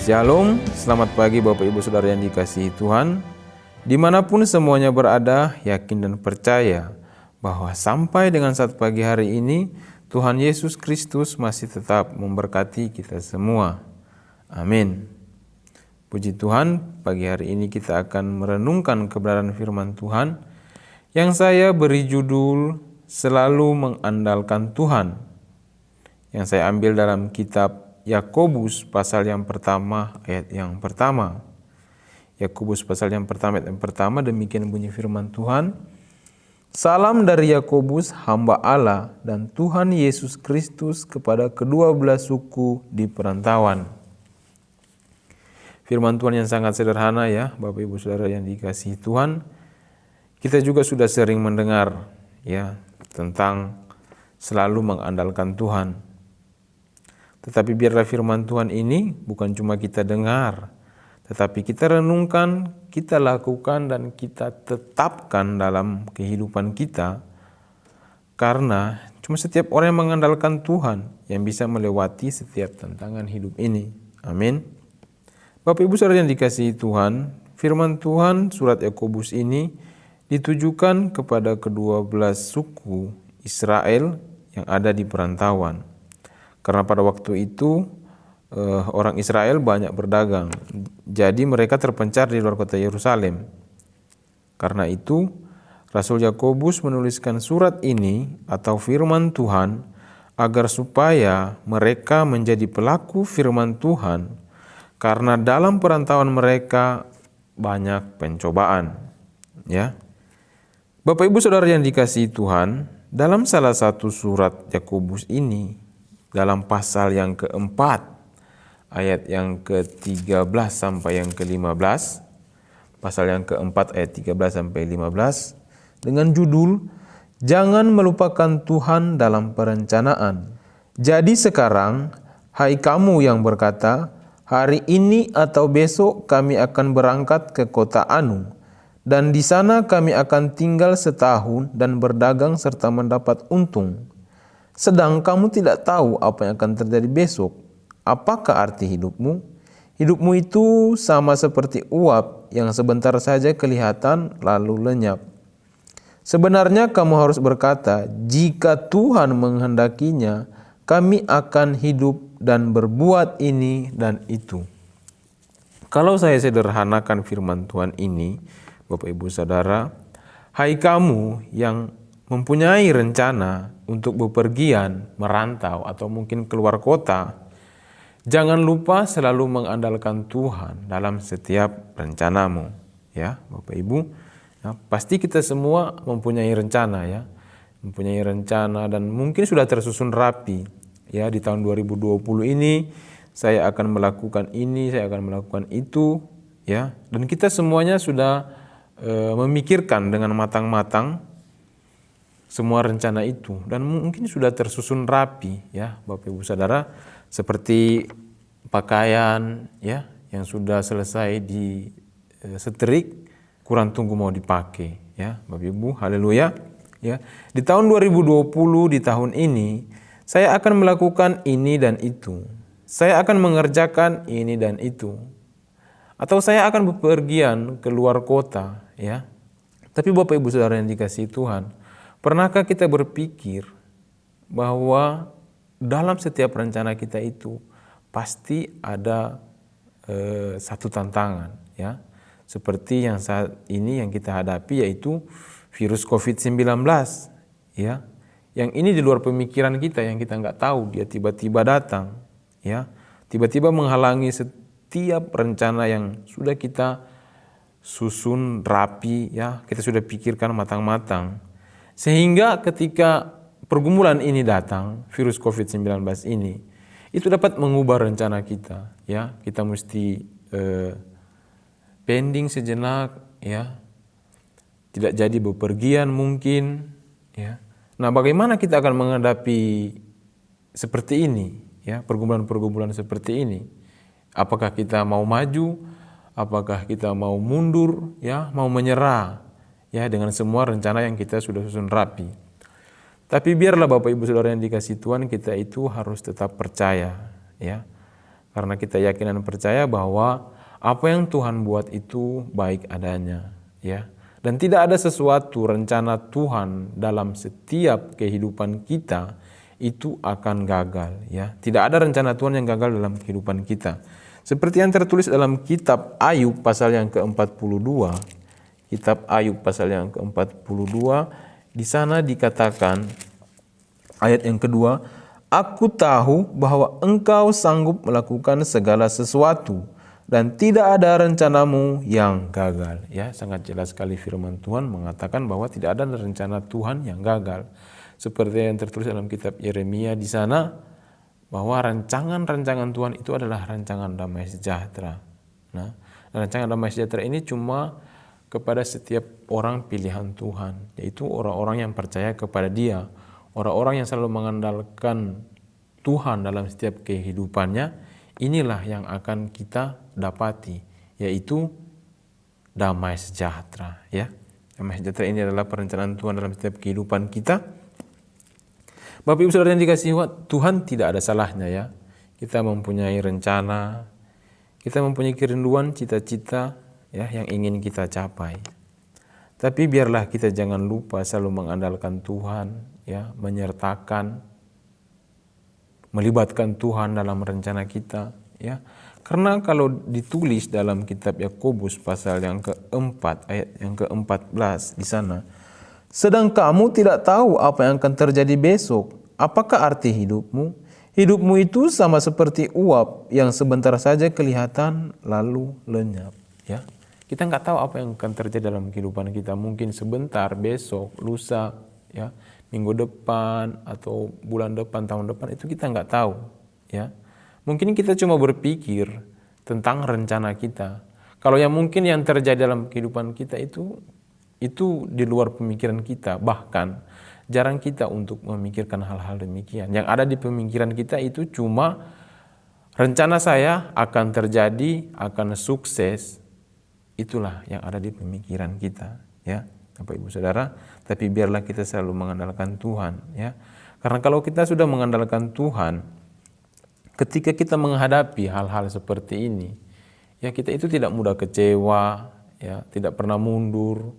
Shalom, selamat pagi Bapak Ibu Saudara yang dikasihi Tuhan. Dimanapun semuanya berada, yakin dan percaya bahwa sampai dengan saat pagi hari ini, Tuhan Yesus Kristus masih tetap memberkati kita semua. Amin. Puji Tuhan, pagi hari ini kita akan merenungkan kebenaran firman Tuhan yang saya beri judul Selalu Mengandalkan Tuhan, yang saya ambil dalam kitab Yakobus pasal yang pertama ayat yang pertama. Yakobus pasal yang pertama ayat yang pertama, demikian bunyi firman Tuhan. Salam dari Yakobus, hamba Allah dan Tuhan Yesus Kristus kepada kedua belah suku di perantauan. Firman Tuhan yang sangat sederhana ya, Bapak Ibu Saudara yang dikasihi Tuhan. Kita juga sudah sering mendengar ya tentang selalu mengandalkan Tuhan. Tetapi biarlah firman Tuhan ini bukan cuma kita dengar, tetapi kita renungkan, kita lakukan, dan kita tetapkan dalam kehidupan kita. Karena cuma setiap orang yang mengandalkan Tuhan yang bisa melewati setiap tantangan hidup ini. Amin. Bapak Ibu Saudara yang dikasihi Tuhan, firman Tuhan surat Yakobus ini ditujukan kepada kedua belah suku Israel yang ada di perantauan. Karena pada waktu itu orang Israel banyak berdagang, jadi mereka terpencar di luar kota Yerusalem. Karena itu Rasul Yakobus menuliskan surat ini atau firman Tuhan agar supaya mereka menjadi pelaku firman Tuhan, karena dalam perantauan mereka banyak pencobaan. Ya, Bapak Ibu Saudara yang dikasihi Tuhan, dalam salah satu surat Yakobus ini, dalam pasal yang keempat, ayat yang ke-13 sampai yang ke-15, pasal yang keempat ayat 13 sampai 15, dengan judul, Jangan Melupakan Tuhan Dalam Perencanaan. Jadi sekarang, hai kamu yang berkata, hari ini atau besok kami akan berangkat ke kota Anu, dan di sana kami akan tinggal setahun dan berdagang serta mendapat untung. Sedang kamu tidak tahu apa yang akan terjadi besok. Apakah arti hidupmu? Hidupmu itu sama seperti uap yang sebentar saja kelihatan lalu lenyap. Sebenarnya kamu harus berkata, jika Tuhan menghendakinya, kami akan hidup dan berbuat ini dan itu. Kalau saya sederhanakan firman Tuhan ini, Bapak Ibu Saudara, hai kamu yang mempunyai rencana untuk bepergian, merantau, atau mungkin keluar kota, jangan lupa selalu mengandalkan Tuhan dalam setiap rencanamu. Ya, Bapak Ibu, ya, pasti kita semua mempunyai rencana ya, mempunyai rencana dan mungkin sudah tersusun rapi. Ya, di tahun 2020 ini saya akan melakukan ini, saya akan melakukan itu, ya, dan kita semuanya sudah memikirkan dengan matang-matang semua rencana itu, dan mungkin sudah tersusun rapi ya Bapak Ibu Saudara, seperti pakaian ya yang sudah selesai di setrik, kurang tunggu mau dipakai ya Bapak Ibu. Haleluya ya. Di tahun 2020, di tahun ini saya akan melakukan ini dan itu. Saya akan mengerjakan ini dan itu. Atau saya akan bepergian ke luar kota ya. Tapi Bapak Ibu Saudara yang dikasihi Tuhan, pernahkah kita berpikir bahwa dalam setiap rencana kita itu pasti ada satu tantangan ya, seperti yang saat ini yang kita hadapi, yaitu virus COVID-19 ya, yang ini di luar pemikiran kita, yang kita nggak tahu, dia tiba-tiba datang ya, tiba-tiba menghalangi setiap rencana yang sudah kita susun rapi ya, kita sudah pikirkan matang-matang. Sehingga ketika pergumulan ini datang, virus COVID-19 ini, itu dapat mengubah rencana kita. Ya, kita mesti pending sejenak, ya, tidak jadi bepergian mungkin. Ya. Nah, bagaimana kita akan menghadapi seperti ini? Ya, pergumulan-pergumulan seperti ini. Apakah kita mau maju? Apakah kita mau mundur? Ya, mau menyerah? Ya, dengan semua rencana yang kita sudah susun rapi. Tapi biarlah Bapak Ibu Saudara yang dikasihi Tuhan, kita itu harus tetap percaya ya. Karena kita yakin dan percaya bahwa apa yang Tuhan buat itu baik adanya, ya. Dan tidak ada sesuatu rencana Tuhan dalam setiap kehidupan kita itu akan gagal, ya. Tidak ada rencana Tuhan yang gagal dalam kehidupan kita. Seperti yang tertulis dalam kitab Ayub pasal yang ke-42. Kitab Ayub pasal yang ke-42, di sana dikatakan ayat yang kedua, "Aku tahu bahwa engkau sanggup melakukan segala sesuatu dan tidak ada rencanamu yang gagal." Ya, sangat jelas sekali firman Tuhan mengatakan bahwa tidak ada rencana Tuhan yang gagal. Seperti yang tertulis dalam kitab Yeremia di sana, bahwa rancangan-rancangan Tuhan itu adalah rancangan damai sejahtera. Nah, rancangan damai sejahtera ini cuma kepada setiap orang pilihan Tuhan, yaitu orang-orang yang percaya kepada Dia, orang-orang yang selalu mengandalkan Tuhan dalam setiap kehidupannya. Inilah yang akan kita dapati, yaitu damai sejahtera, ya. Damai sejahtera ini adalah perencanaan Tuhan dalam setiap kehidupan kita. Bapak Ibu Saudara yang dikasihi Tuhan, tidak ada salahnya, ya. Kita mempunyai rencana, kita mempunyai kerinduan, cita-cita, ya, yang ingin kita capai. Tapi biarlah kita jangan lupa selalu mengandalkan Tuhan, ya, menyertakan, melibatkan Tuhan dalam rencana kita, ya. Karena kalau ditulis dalam kitab Yakobus pasal yang keempat ayat yang ke-14 di sana, "Sedang kamu tidak tahu apa yang akan terjadi besok. Apakah arti hidupmu? Hidupmu itu sama seperti uap yang sebentar saja kelihatan lalu lenyap." Ya, kita nggak tahu apa yang akan terjadi dalam kehidupan kita. Mungkin sebentar, besok, lusa, ya, minggu depan atau bulan depan, tahun depan, itu kita nggak tahu, ya. Mungkin kita cuma berpikir tentang rencana kita. Kalau yang mungkin yang terjadi dalam kehidupan kita itu di luar pemikiran kita. Bahkan jarang kita untuk memikirkan hal-hal demikian. Yang ada di pemikiran kita itu cuma rencana saya akan terjadi, akan sukses. Itulah yang ada di pemikiran kita, ya, Bapak Ibu Saudara. Tapi biarlah kita selalu mengandalkan Tuhan, ya. Karena kalau kita sudah mengandalkan Tuhan, ketika kita menghadapi hal-hal seperti ini, ya, kita itu tidak mudah kecewa, ya, tidak pernah mundur,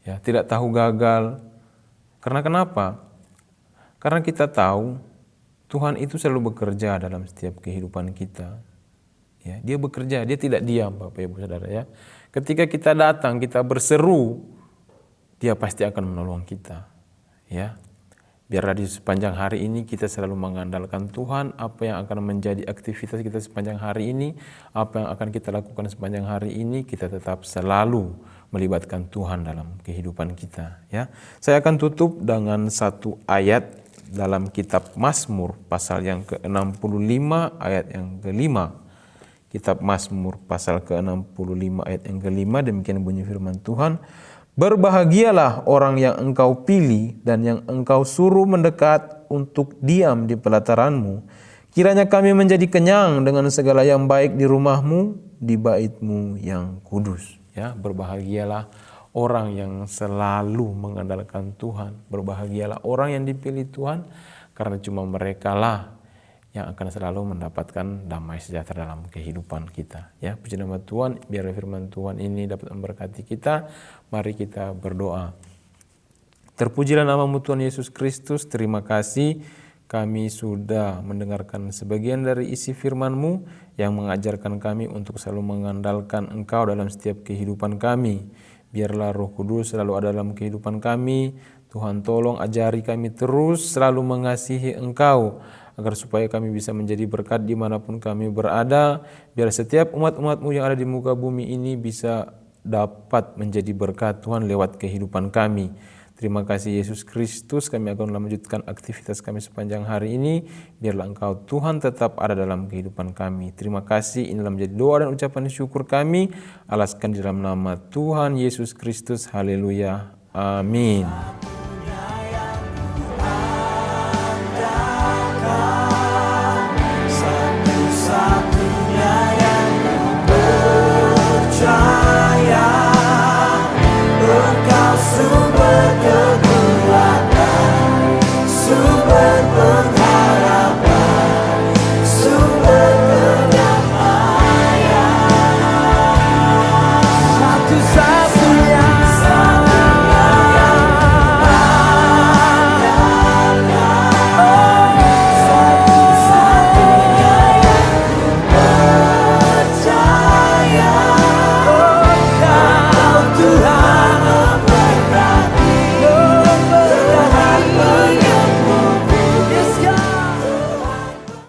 ya, tidak tahu gagal. Karena kenapa? Karena kita tahu Tuhan itu selalu bekerja dalam setiap kehidupan kita. Ya, Dia bekerja, Dia tidak diam, Bapak Ibu Saudara, ya. Ketika kita datang, kita berseru, Dia pasti akan menolong kita, ya. Biarlah di sepanjang hari ini kita selalu mengandalkan Tuhan. Apa yang akan menjadi aktivitas kita sepanjang hari ini, apa yang akan kita lakukan sepanjang hari ini, kita tetap selalu melibatkan Tuhan dalam kehidupan kita, ya. Saya akan tutup dengan satu ayat dalam kitab Mazmur pasal yang ke-65 ayat yang ke-5. Kitab Mazmur pasal ke-65 ayat yang ke-5, demikian bunyi firman Tuhan. "Berbahagialah orang yang engkau pilih dan yang engkau suruh mendekat untuk diam di pelataranmu. Kiranya kami menjadi kenyang dengan segala yang baik di rumahmu, di baitmu yang kudus." Ya, berbahagialah orang yang selalu mengandalkan Tuhan. Berbahagialah orang yang dipilih Tuhan, karena cuma merekalah yang akan selalu mendapatkan damai sejahtera dalam kehidupan kita. Ya, puji nama Tuhan, biar firman Tuhan ini dapat memberkati kita. Mari kita berdoa. Terpujilah namamu Tuhan Yesus Kristus. Terima kasih kami sudah mendengarkan sebagian dari isi firman-Mu yang mengajarkan kami untuk selalu mengandalkan Engkau dalam setiap kehidupan kami. Biarlah Roh Kudus selalu ada dalam kehidupan kami. Tuhan tolong ajari kami terus selalu mengasihi Engkau, agar supaya kami bisa menjadi berkat dimanapun kami berada. Biar setiap umat-umat-Mu yang ada di muka bumi ini bisa dapat menjadi berkat Tuhan lewat kehidupan kami. Terima kasih Yesus Kristus, kami akan melanjutkan aktivitas kami sepanjang hari ini. Biarlah Engkau Tuhan tetap ada dalam kehidupan kami. Terima kasih, inilah menjadi doa dan ucapan syukur kami. Alaskan di dalam nama Tuhan Yesus Kristus. Haleluya. Amin.